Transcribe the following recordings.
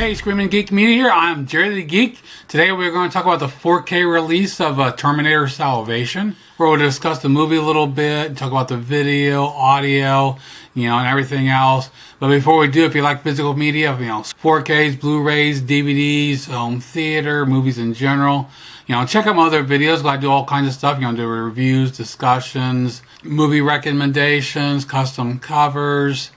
Hey, Screaming Geek Media here. I'm Jerry the Geek. Today we're going to talk about the 4K release of Terminator Salvation, where we'll discuss the movie a little bit, talk about the video, audio, and everything else. But before we do, if you like physical media, 4Ks, Blu-rays, DVDs, home theater, movies in general, check out my other videos. I do all kinds of stuff. Do reviews, discussions, movie recommendations, custom covers.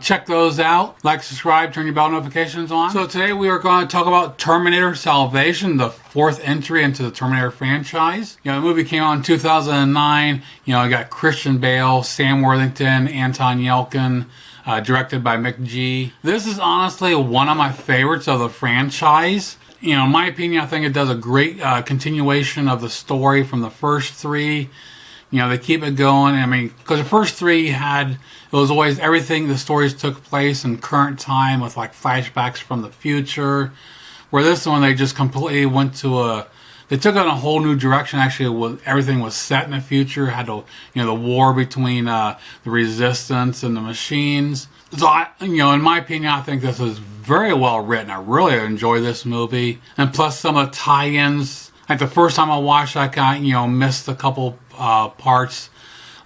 Check those out. Like, subscribe, turn your bell notifications on. So today we are going to talk about Terminator Salvation, the fourth entry into the Terminator franchise. The movie came out in 2009. You got Christian Bale, Sam Worthington, Anton Yelchin, directed by Mick G. This is honestly one of my favorites of the franchise. In my opinion, I think it does a great continuation of the story from the first three. They keep it going. Because the first three it was always everything, the stories took place in current time with like flashbacks from the future. Where this one, they just completely went to they took it in a whole new direction. Actually, everything was set in the future. Had the war between the Resistance and the machines. So in my opinion, I think this is very well written. I really enjoy this movie. And plus some of the tie-ins. Like the first time I watched it, I kind of, missed a couple parts.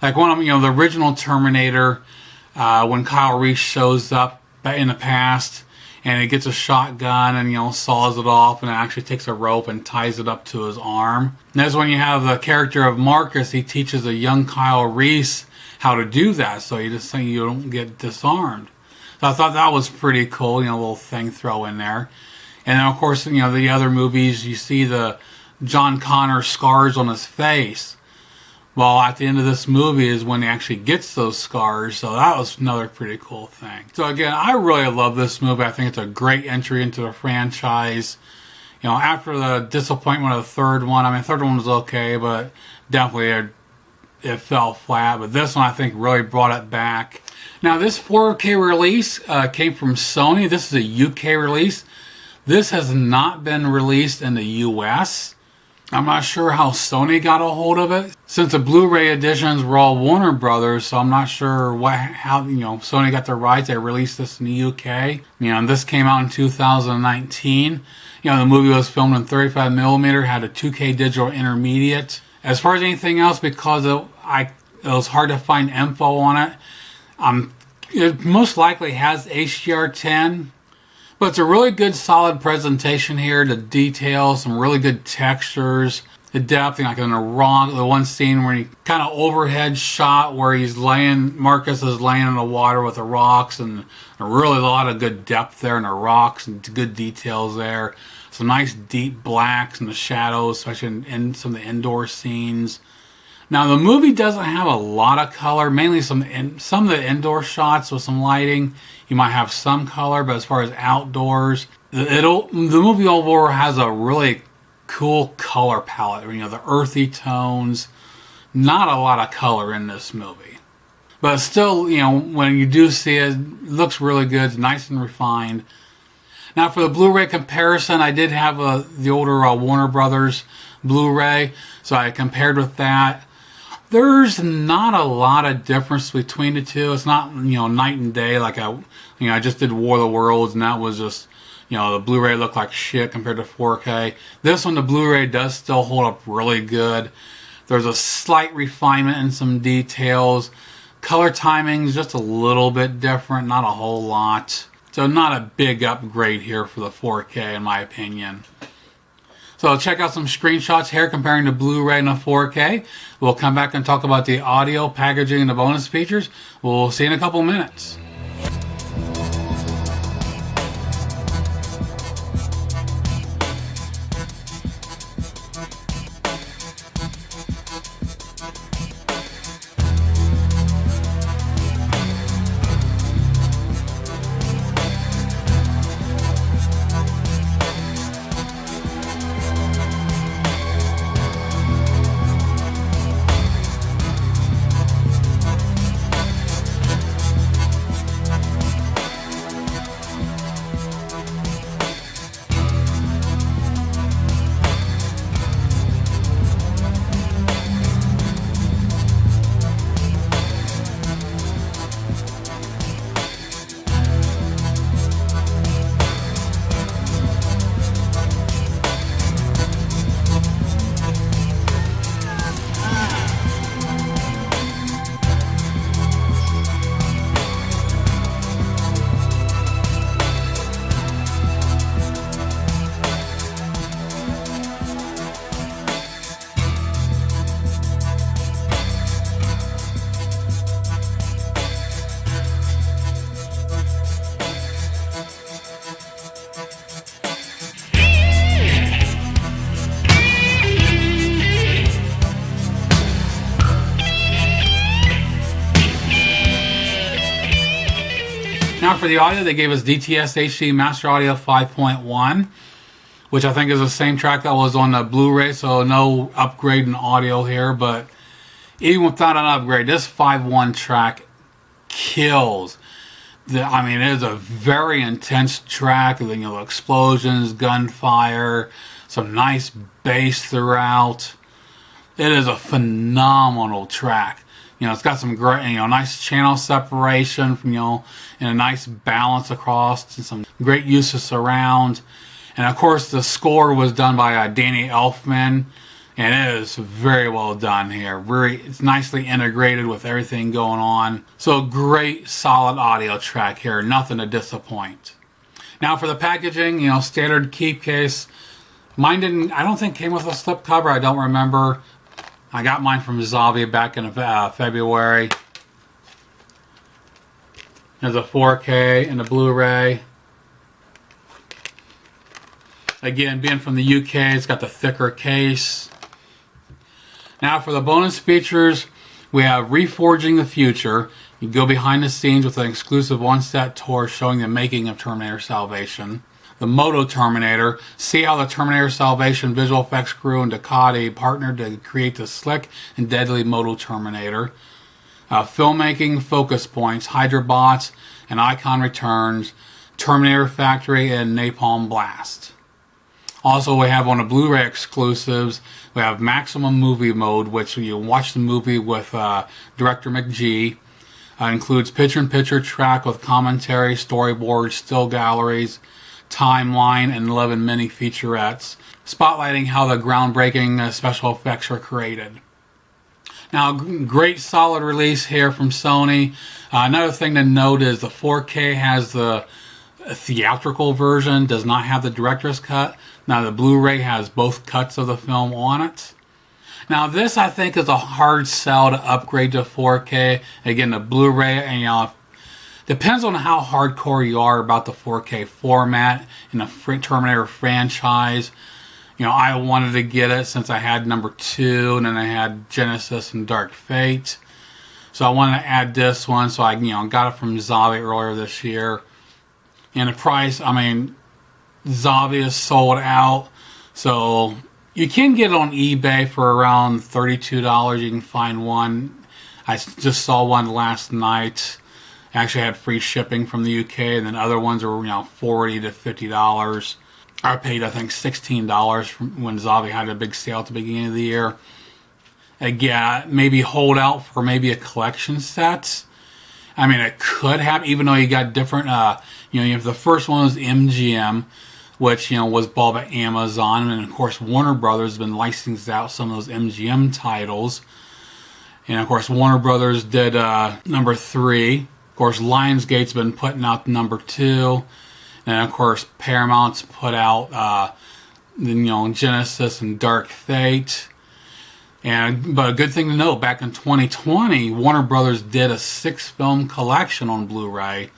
Like one of them, the original Terminator, when Kyle Reese shows up in the past and he gets a shotgun and, saws it off and actually takes a rope and ties it up to his arm. And that's when you have the character of Marcus. He teaches a young Kyle Reese how to do that, so you don't get disarmed. So I thought that was pretty cool, a little thing throw in there. And then, of course, the other movies, you see the John Connor scars on his face. Well, at the end of this movie is when he actually gets those scars, so that was another pretty cool thing. So again, I really love this movie. I think it's a great entry into the franchise. After the disappointment of the third one, the third one was okay, but definitely it fell flat. But this one, I think, really brought it back. Now, this 4K release came from Sony. This is a UK release. This has not been released in the US. I'm not sure how Sony got a hold of it, since the Blu-ray editions were all Warner Brothers, so I'm not sure how Sony got the rights. They released this in the UK. And this came out in 2019. The movie was filmed in 35mm, had a 2K digital intermediate. As far as anything else, because it was hard to find info on it, it most likely has HDR10. But it's a really good, solid presentation here. The details, some really good textures, the depth. Like in the one scene where he kind of overhead shot where Marcus is laying in the water with the rocks, and really a lot of good depth there in the rocks and good details there. Some nice deep blacks and the shadows, especially in some of the indoor scenes. Now the movie doesn't have a lot of color, mainly some of the indoor shots with some lighting. You might have some color, but as far as outdoors, the movie overall has a really cool color palette. The earthy tones, not a lot of color in this movie. But still, when you do see it, it looks really good. It's nice and refined. Now for the Blu-ray comparison, I did have the older Warner Brothers Blu-ray, so I compared with that. There's not a lot of difference between the two. It's not, night and day. Like I just did War of the Worlds, and that was just, the Blu-ray looked like shit compared to 4K. This one, the Blu-ray does still hold up really good. There's a slight refinement in some details. Color timing is just a little bit different, not a whole lot. So not a big upgrade here for the 4K, in my opinion. So check out some screenshots here comparing the Blu-ray and the 4K. We'll come back and talk about the audio, packaging, and the bonus features. We'll see you in a couple minutes. Now for the audio, they gave us DTS HD Master Audio 5.1, which I think is the same track that was on the Blu-ray, so no upgrade in audio here, but even without an upgrade, this 5.1 track kills. I mean, it is a very intense track. You know, explosions, gunfire, some nice bass throughout. It is a phenomenal track. You know, it's got some great, you know, nice channel separation from, you know, and a nice balance across, and some great use of surround. And of course, the score was done by Danny Elfman, and it is very well done here. It's nicely integrated with everything going on. So great, solid audio track here. Nothing to disappoint. Now for the packaging, you know, standard keep case. Mine didn't, I don't think came with a slip cover. I don't remember. I got mine from Zavia back in February. There's a 4K and a Blu-ray. Again, being from the UK, it's got the thicker case. Now for the bonus features, we have Reforging the Future. You go behind the scenes with an exclusive one-set tour showing the making of Terminator Salvation. The Moto Terminator. See how the Terminator Salvation visual effects crew and Ducati partnered to create the slick and deadly Moto Terminator. Filmmaking focus points, Hydrobots and Icon Returns, Terminator Factory, and Napalm Blast. Also, we have on the Blu-ray exclusives, we have Maximum Movie Mode, which you watch the movie with Director McGee. Includes picture-in-picture track with commentary, storyboards, still galleries, timeline, and 11 mini featurettes, spotlighting how the groundbreaking special effects are created. Now, great solid release here from Sony. Another thing to note is the 4K has the theatrical version, does not have the director's cut. Now the Blu-ray has both cuts of the film on it. Now this, I think, is a hard sell to upgrade to 4K. Again, the Blu-ray, and you know, depends on how hardcore you are about the 4K format in the Terminator franchise. You know, I wanted to get it since I had number 2, and then I had Genesis and Dark Fate. So I wanted to add this one, so I, you know, got it from Zavia earlier this year. And the price, I mean, Zavia is sold out, so you can get it on eBay for around $32. You can find one. I just saw one last night. Actually had free shipping from the UK, and then other ones are, you know, $40 to $50. I paid, I think, $16 when Zavia had a big sale at the beginning of the year. Again, maybe hold out for maybe a collection set. I mean, it could have, even though you got different, you know, you have the first one was MGM, which, you know, was bought by Amazon, and of course Warner Brothers has been licensed out some of those MGM titles. And of course Warner Brothers did number 3. Of course Lionsgate's been putting out number 2. And of course Paramount's put out, you know, Genesis and Dark Fate. But a good thing to note, back in 2020, Warner Brothers did a 6-film collection on Blu-ray.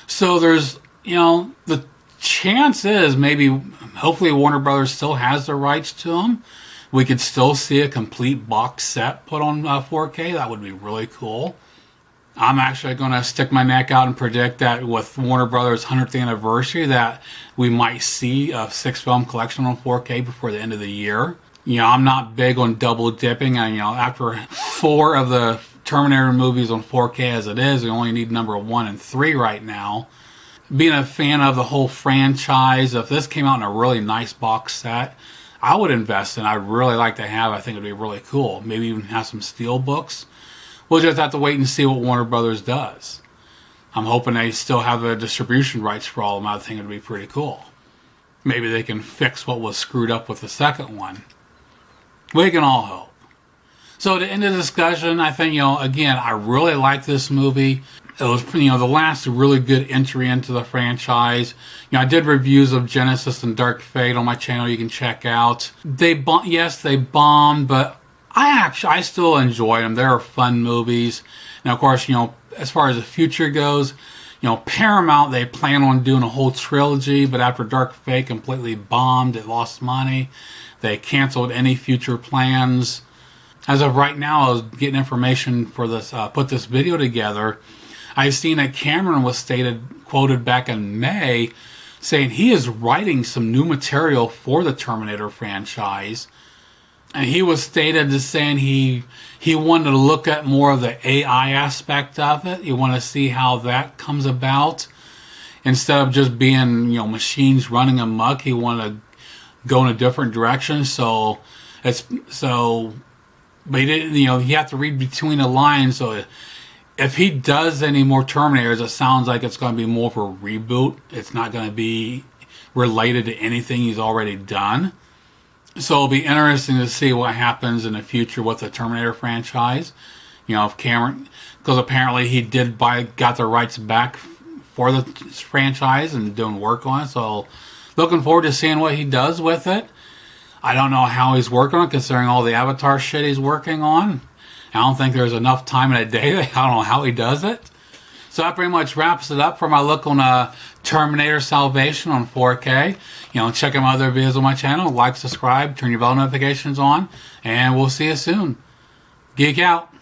So there's, you know, the chance is maybe, hopefully Warner Brothers still has the rights to them. We could still see a complete box set put on 4K. That would be really cool. I'm actually going to stick my neck out and predict that with Warner Brothers' 100th anniversary that we might see a 6-film collection on 4K before the end of the year. You know, I'm not big on double dipping. You know, after 4 of the Terminator movies on 4K as it is, we only need number 1 and 3 right now. Being a fan of the whole franchise, if this came out in a really nice box set, I would invest in. I'd really like to have. I think it'd be really cool. Maybe even have some steel books. We'll just have to wait and see what Warner Brothers does. I'm hoping they still have the distribution rights for all of them. I think it'd be pretty cool. Maybe they can fix what was screwed up with the second one. We can all hope. So to end the discussion, I think, you know, again, I really like this movie. It was, you know, the last really good entry into the franchise. You know, I did reviews of Genesis and Dark Fate on my channel. You can check out. Yes, they bombed, but I still enjoy them. They're fun movies. And of course, you know, as far as the future goes, you know, Paramount, they plan on doing a whole trilogy, but after Dark Fate completely bombed, it lost money. They canceled any future plans. As of right now, I was getting information for this, put this video together. I've seen that Cameron was quoted back in May, saying he is writing some new material for the Terminator franchise. And he was stated as saying he wanted to look at more of the AI aspect of it. He wanted to see how that comes about. Instead of just being, machines running amok, he wanted to go in a different direction. But he didn't, you have to read between the lines. So if he does any more Terminators, it sounds like it's going to be more of a reboot. It's not going to be related to anything he's already done. So it'll be interesting to see what happens in the future with the Terminator franchise. If Cameron, because apparently he got the rights back for the franchise and doing work on it. So looking forward to seeing what he does with it. I don't know how he's working on it, considering all the Avatar shit he's working on. I don't think there's enough time in a day. I don't know how he does it. So that pretty much wraps it up for my look on Terminator Salvation on 4K. Check out my other videos on my channel. Like, subscribe, turn your bell notifications on, and we'll see you soon. Geek out.